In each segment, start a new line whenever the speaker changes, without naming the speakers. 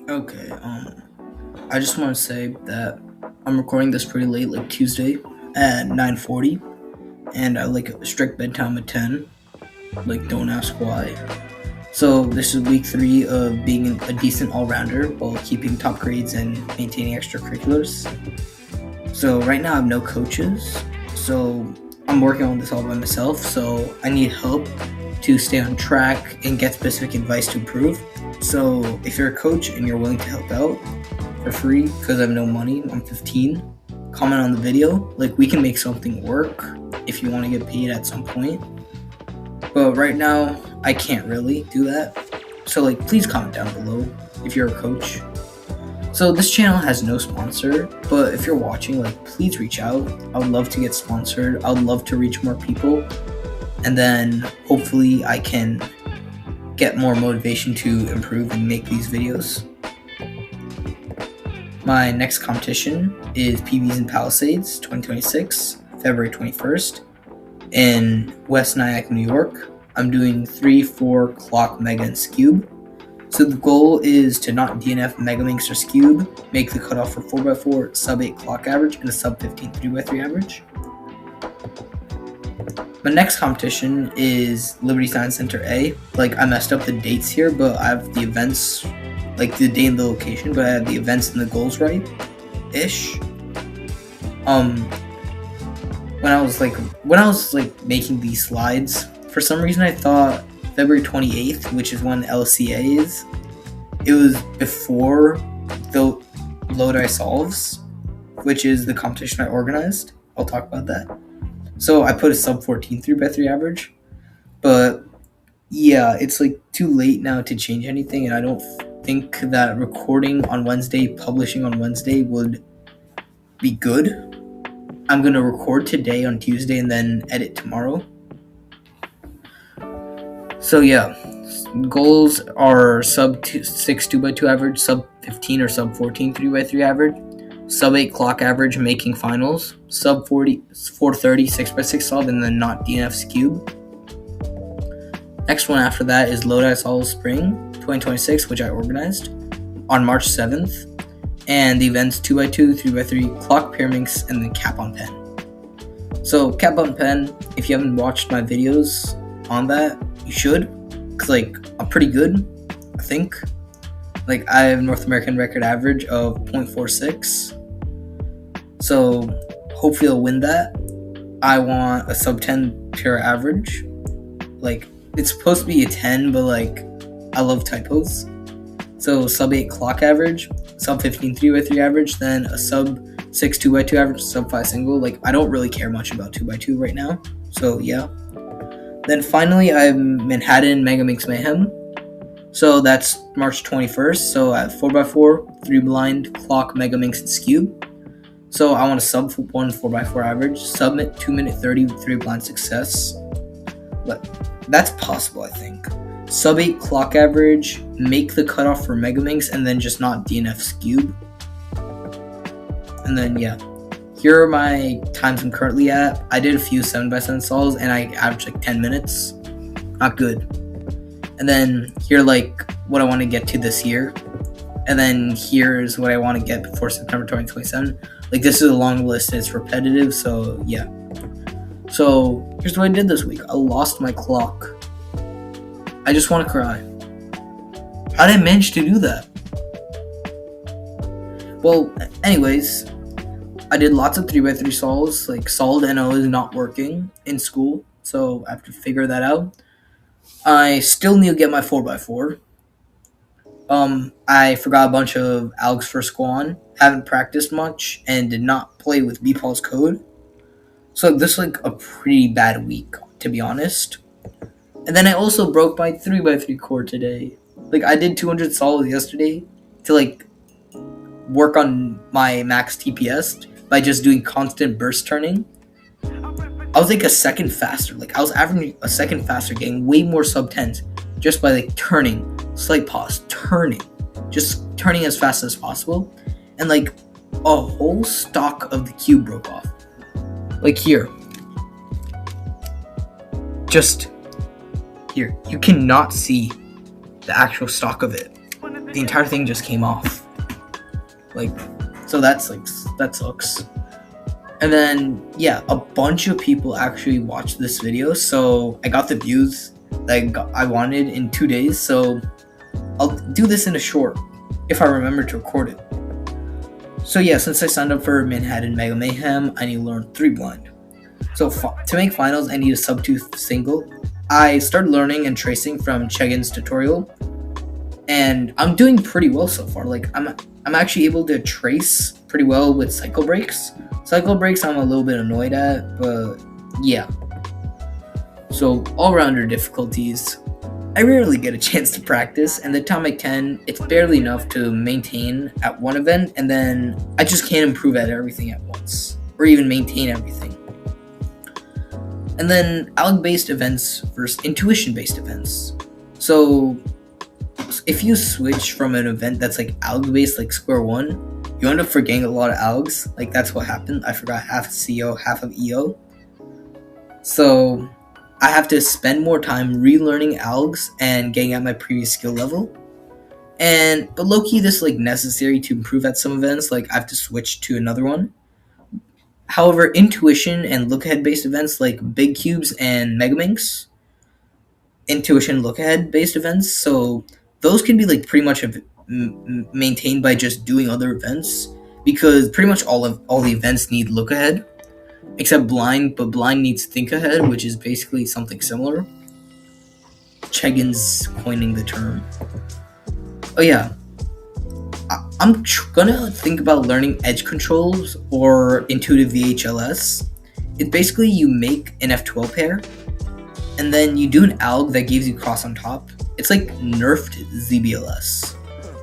Okay, I just want to say that I'm recording this pretty late, like Tuesday at 9:40, and I like a strict bedtime at 10. Like, don't ask why. So this is week 3 of being a decent all-rounder while keeping top grades and maintaining extracurriculars. So right now I have no coaches, so I'm working on this all by myself. So I need help to stay on track and get specific advice to improve. So if you're a coach and you're willing to help out for free because I have no money, I'm 15. Comment on the video. Like, we can make something work if you want to get paid at some point. But right now, I can't really do that. So like, please comment down below if you're a coach. So this channel has no sponsor, but if you're watching, like, please reach out. I would love to get sponsored. I would love to reach more people. And then hopefully I can get more motivation to improve and make these videos. My next competition is PBs and Palisades 2026, February 21st, in West Nyack, New York. I'm doing 3-4 clock mega and skewb. So the goal is to not DNF mega minx or skewb, make the cutoff for 4x4, sub 8 clock average, and a sub 15 3x3 average. My next competition is Liberty Science Center A. Like, I messed up the dates here, but I have the events, like the day and the location, but I have the events and the goals right ish. When I was making these slides, for some reason I thought February 28th, which is when LCA is, it was before the Lodi Solves, which is the competition I organized. I'll talk about that. So I put a sub 14 3x3 average, but yeah, it's like too late now to change anything, and I don't think that recording on Wednesday, publishing on Wednesday would be good. I'm going to record today on Tuesday and then edit tomorrow. So yeah, goals are sub 6 2x2 average, sub 15 or sub 14 3x3 average, sub 8 clock average making finals, sub 40 430 6x6 solve, and then not DNF skewb. Next one after that is Lodi Solve Spring 2026, which I organized on March 7th. And the events 2x2, 3x3, clock pyraminx, and then cap on pen. So cap on pen, if you haven't watched my videos on that, you should, because like, I'm pretty good, I think. Like, I have North American record average of 0.46. So hopefully I'll win that. I want a sub 10 pure average. Like, it's supposed to be a 10, but like, I love typos. So sub 8 clock average, sub 15 3x3 average, then a sub 6 2x2 average, sub 5 single. Like, I don't really care much about 2x2 right now. So yeah. Then finally, I have Manhattan Mega Minx Mayhem. So that's March 21st. So I have 4x4, 3 blind, clock, Mega Minx, and skewb. So I want a sub 1 4x4 average, sub 2 minute 30 with 3 blind success. But that's possible, I think. Sub 8 clock average, make the cutoff for Mega Minx, and then just not DNF skewb. And then yeah, here are my times I'm currently at. I did a few 7x7 solves and I averaged like 10 minutes. Not good. And then here, like, what I want to get to this year. And then here's what I want to get before September 2027. Like, this is a long list and it's repetitive, so yeah. So here's what I did this week. I lost my clock. I just want to cry. How did I manage to do that? Well, anyways, I did lots of 3x3 solves. Like, solid NO is not working in school, so I have to figure that out. I still need to get my 4x4. I forgot a bunch of algs for Squan, haven't practiced much, and did not play with BPaul's code. So this is like a pretty bad week, to be honest. And then I also broke my 3x3 core today. Like, I did 200 solves yesterday to like work on my max TPS by just doing constant burst turning. I was like a second faster. Like, I was averaging a second faster, getting way more sub 10s just by like turning, slight pause, just turning as fast as possible. And like, a whole stock of the cube broke off. Like here. Just here. You cannot see the actual stock of it. the entire thing just came off. So that sucks. And then a bunch of people actually watched this video, so I got the views that I wanted in 2 days. So I'll do this in a short if I remember to record it. So since I signed up for Manhattan Mega Mayhem, I need to learn 3 blind. So to make finals, I need a sub 2 single. I started learning and tracing from Chegan's tutorial, and I'm doing pretty well so far. I'm actually able to trace pretty well with cycle breaks. Cycle breaks I'm a little bit annoyed at, but yeah. So all-rounder difficulties, I rarely get a chance to practice, and the Atomic 10, it's barely enough to maintain at one event, and then I just can't improve at everything at once, or even maintain everything. And then alg-based events versus intuition-based events. So if you switch from an event that's like alg-based, like square one, you end up forgetting a lot of algs. Like that's what happened. I forgot half of CO, half of EO. So I have to spend more time relearning algs and getting at my previous skill level. But low-key, this is like necessary to improve at some events. Like I have to switch to another one. However, intuition and look-ahead based events like big cubes and megaminx, intuition look-ahead based events, so those can be like pretty much maintained by just doing other events, because pretty much all the events need look-ahead. Except blind, but blind needs think ahead, which is basically something similar. Chegan's coining the term. I'm gonna think about learning edge controls or intuitive VHLS. It's basically you make an F12 pair, and then you do an alg that gives you cross on top. It's like nerfed ZBLS.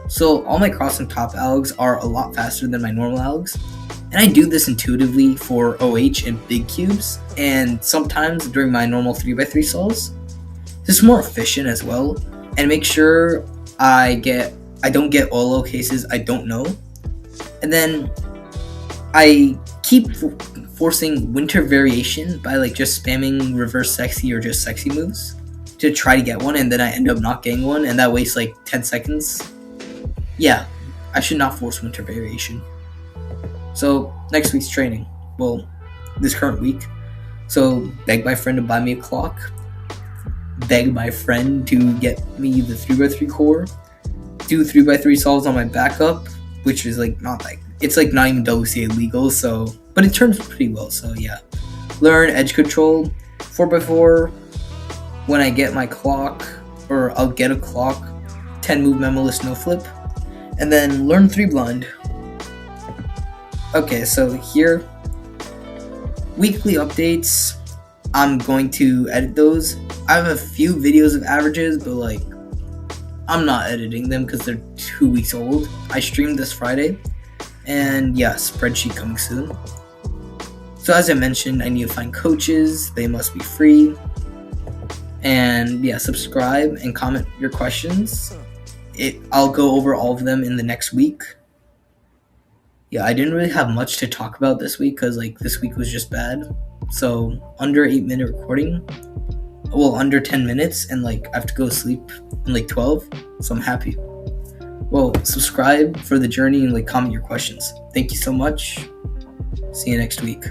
So all my cross on top algs are a lot faster than my normal algs. And I do this intuitively for OH and big cubes, and sometimes during my normal 3x3 solves. This is more efficient as well, and make sure I don't get all cases I don't know. And then I keep forcing winter variation by like just spamming reverse sexy or just sexy moves to try to get one, and then I end up not getting one, and that wastes like 10 seconds. I should not force winter variation. So next week's training, this current week. So beg my friend to buy me a clock, beg my friend to get me the 3x3 core, do 3x3 solves on my backup, which is it's not even WCA legal, so, but it turns pretty well, so learn edge control, 4x4, when I get my clock, or I'll get a clock, 10 move memoless no flip, and then learn 3 blind. Okay, so here, weekly updates, I'm going to edit those. I have a few videos of averages, but I'm not editing them because they're 2 weeks old. I streamed this Friday, and spreadsheet coming soon. So as I mentioned, I need to find coaches. They must be free. And subscribe and comment your questions. I'll go over all of them in the next week. I didn't really have much to talk about this week because this week was just bad. So under 8-minute recording, under 10 minutes, and I have to go to sleep in 12, so I'm happy. Subscribe for the journey and comment your questions. Thank you so much. See you next week.